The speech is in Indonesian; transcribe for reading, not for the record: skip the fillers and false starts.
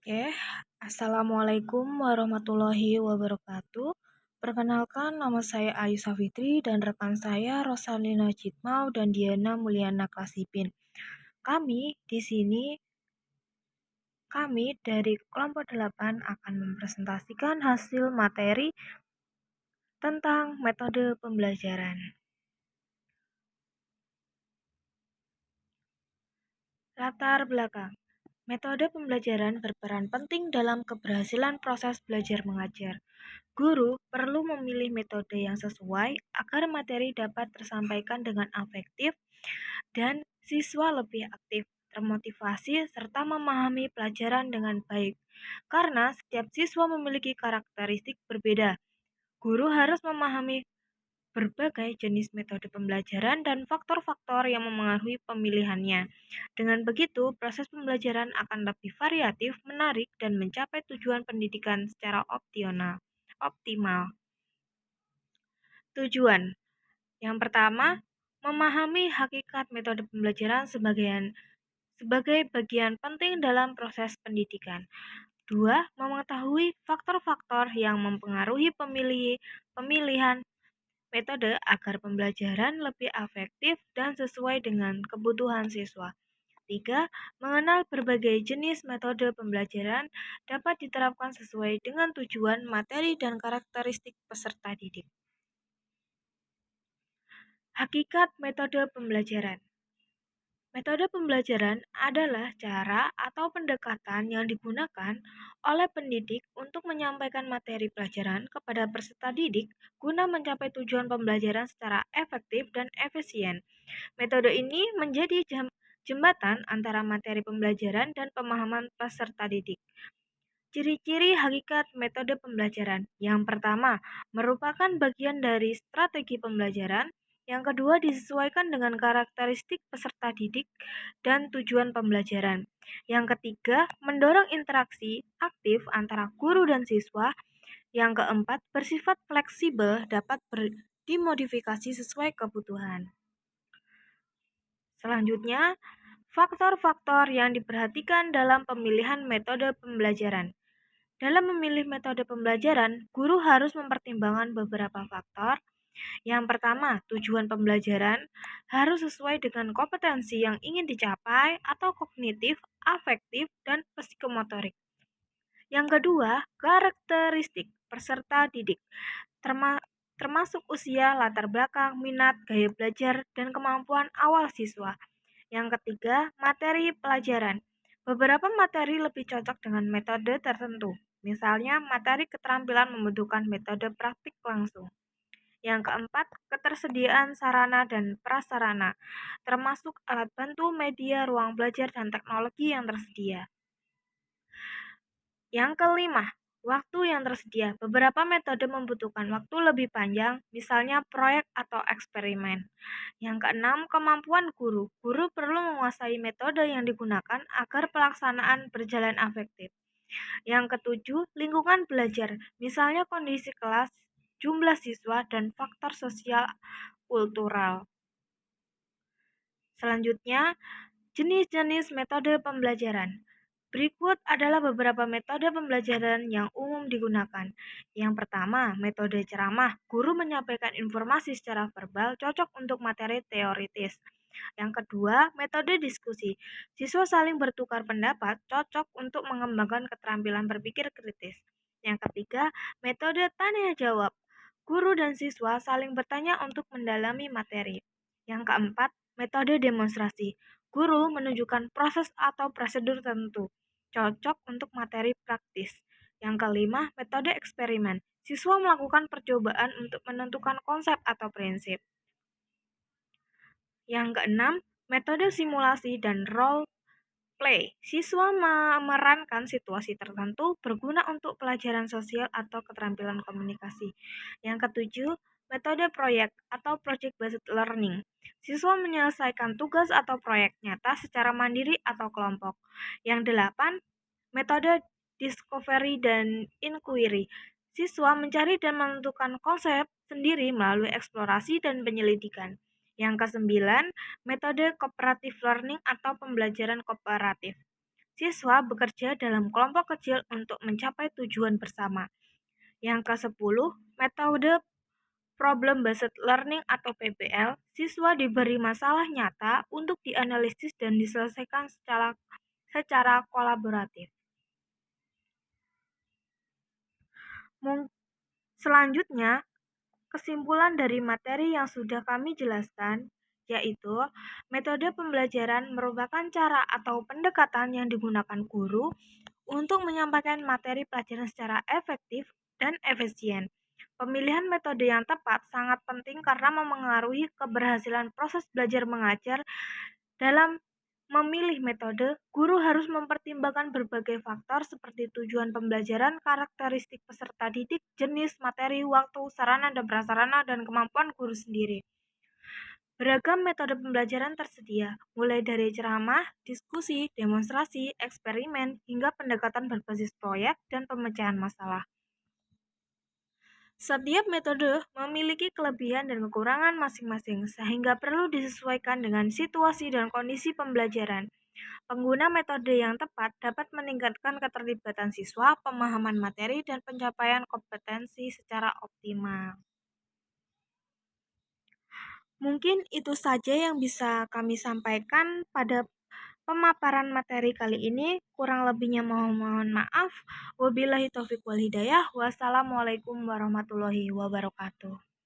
Oke, Assalamualaikum warahmatullahi wabarakatuh. Perkenalkan, nama saya Ayu Safitri dan rekan saya Rosalina Citmau dan Diana Mulyana Klasipin. Kami di sini, kami dari kelompok 8 akan mempresentasikan hasil materi tentang metode pembelajaran. Latar belakang. Metode pembelajaran berperan penting dalam keberhasilan proses belajar mengajar. Guru perlu memilih metode yang sesuai agar materi dapat tersampaikan dengan efektif dan siswa lebih aktif, termotivasi, serta memahami pelajaran dengan baik. Karena setiap siswa memiliki karakteristik berbeda, guru harus memahami berbagai jenis metode pembelajaran dan faktor-faktor yang memengaruhi pemilihannya. Dengan begitu, proses pembelajaran akan lebih variatif, menarik, dan mencapai tujuan pendidikan secara optimal. Tujuan yang pertama, memahami hakikat metode pembelajaran sebagai bagian penting dalam proses pendidikan. Dua, mengetahui faktor-faktor yang mempengaruhi pemilihan metode agar pembelajaran lebih efektif dan sesuai dengan kebutuhan siswa. Tiga, mengenal berbagai jenis metode pembelajaran dapat diterapkan sesuai dengan tujuan, materi, dan karakteristik peserta didik. Hakikat metode pembelajaran. Metode pembelajaran adalah cara atau pendekatan yang digunakan oleh pendidik untuk menyampaikan materi pelajaran kepada peserta didik guna mencapai tujuan pembelajaran secara efektif dan efisien. Metode ini menjadi jembatan antara materi pembelajaran dan pemahaman peserta didik. Ciri-ciri hakikat metode pembelajaran. Yang pertama, merupakan bagian dari strategi pembelajaran. Yang kedua, disesuaikan dengan karakteristik peserta didik dan tujuan pembelajaran. Yang ketiga, mendorong interaksi aktif antara guru dan siswa. Yang keempat, bersifat fleksibel, dapat dimodifikasi sesuai kebutuhan. Selanjutnya, faktor-faktor yang diperhatikan dalam pemilihan metode pembelajaran. Dalam memilih metode pembelajaran, guru harus mempertimbangkan beberapa faktor. Yang pertama, tujuan pembelajaran harus sesuai dengan kompetensi yang ingin dicapai atau kognitif, afektif, dan psikomotorik. Yang kedua, karakteristik peserta didik, termasuk usia, latar belakang, minat, gaya belajar, dan kemampuan awal siswa. Yang ketiga, materi pelajaran. Beberapa materi lebih cocok dengan metode tertentu. Misalnya, materi keterampilan membutuhkan metode praktik langsung. Yang keempat, ketersediaan sarana dan prasarana, termasuk alat bantu, media, ruang belajar, dan teknologi yang tersedia. Yang kelima, waktu yang tersedia. Beberapa metode membutuhkan waktu lebih panjang, misalnya proyek atau eksperimen. Yang keenam, kemampuan guru. Guru perlu menguasai metode yang digunakan agar pelaksanaan berjalan efektif. Yang ketujuh, lingkungan belajar, misalnya kondisi kelas, jumlah siswa, dan faktor sosial kultural. Selanjutnya, jenis-jenis metode pembelajaran. Berikut adalah beberapa metode pembelajaran yang umum digunakan. Yang pertama, metode ceramah. Guru menyampaikan informasi secara verbal cocok untuk materi teoritis. Yang kedua, metode diskusi. Siswa saling bertukar pendapat cocok untuk mengembangkan keterampilan berpikir kritis. Yang ketiga, metode tanya jawab. Guru dan siswa saling bertanya untuk mendalami materi. Yang keempat, metode demonstrasi. Guru menunjukkan proses atau prosedur tertentu, cocok untuk materi praktis. Yang kelima, metode eksperimen. Siswa melakukan percobaan untuk menentukan konsep atau prinsip. Yang keenam, metode simulasi dan role play. Siswa memerankan situasi tertentu berguna untuk pelajaran sosial atau keterampilan komunikasi. Yang ketujuh, metode proyek atau project-based learning. Siswa menyelesaikan tugas atau proyek nyata secara mandiri atau kelompok. Yang delapan, metode discovery dan inquiry. Siswa mencari dan menentukan konsep sendiri melalui eksplorasi dan penyelidikan. Yang kesembilan, metode cooperative learning atau pembelajaran kooperatif. Siswa bekerja dalam kelompok kecil untuk mencapai tujuan bersama. Yang ke-10, metode Problem-Based Learning atau PBL, siswa diberi masalah nyata untuk dianalisis dan diselesaikan secara kolaboratif. Selanjutnya, kesimpulan dari materi yang sudah kami jelaskan, yaitu metode pembelajaran merupakan cara atau pendekatan yang digunakan guru untuk menyampaikan materi pelajaran secara efektif dan efisien. Pemilihan metode yang tepat sangat penting karena memengaruhi keberhasilan proses belajar mengajar. Dalam memilih metode, guru harus mempertimbangkan berbagai faktor seperti tujuan pembelajaran, karakteristik peserta didik, jenis materi, waktu, sarana dan prasarana, dan kemampuan guru sendiri. Beragam metode pembelajaran tersedia, mulai dari ceramah, diskusi, demonstrasi, eksperimen, hingga pendekatan berbasis proyek dan pemecahan masalah. Setiap metode memiliki kelebihan dan kekurangan masing-masing, sehingga perlu disesuaikan dengan situasi dan kondisi pembelajaran. Pengguna metode yang tepat dapat meningkatkan keterlibatan siswa, pemahaman materi, dan pencapaian kompetensi secara optimal. Mungkin itu saja yang bisa kami sampaikan pada pemaparan materi kali ini. Kurang lebihnya mohon maaf. Wabillahi taufiq wal hidayah. Wassalamualaikum warahmatullahi wabarakatuh.